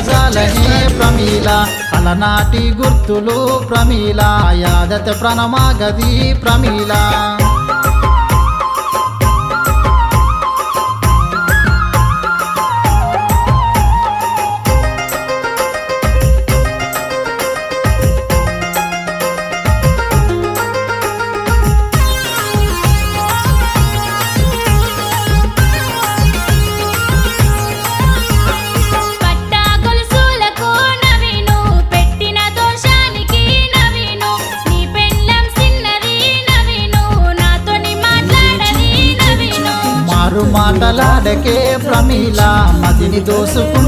మరువజాలనే ప్రమీల అలనాటి గుర్తులు ప్రమీల యాదత ప్రణమాగది ప్రమీల మాటలాడకే ప్రమీల మదిని దోసుకు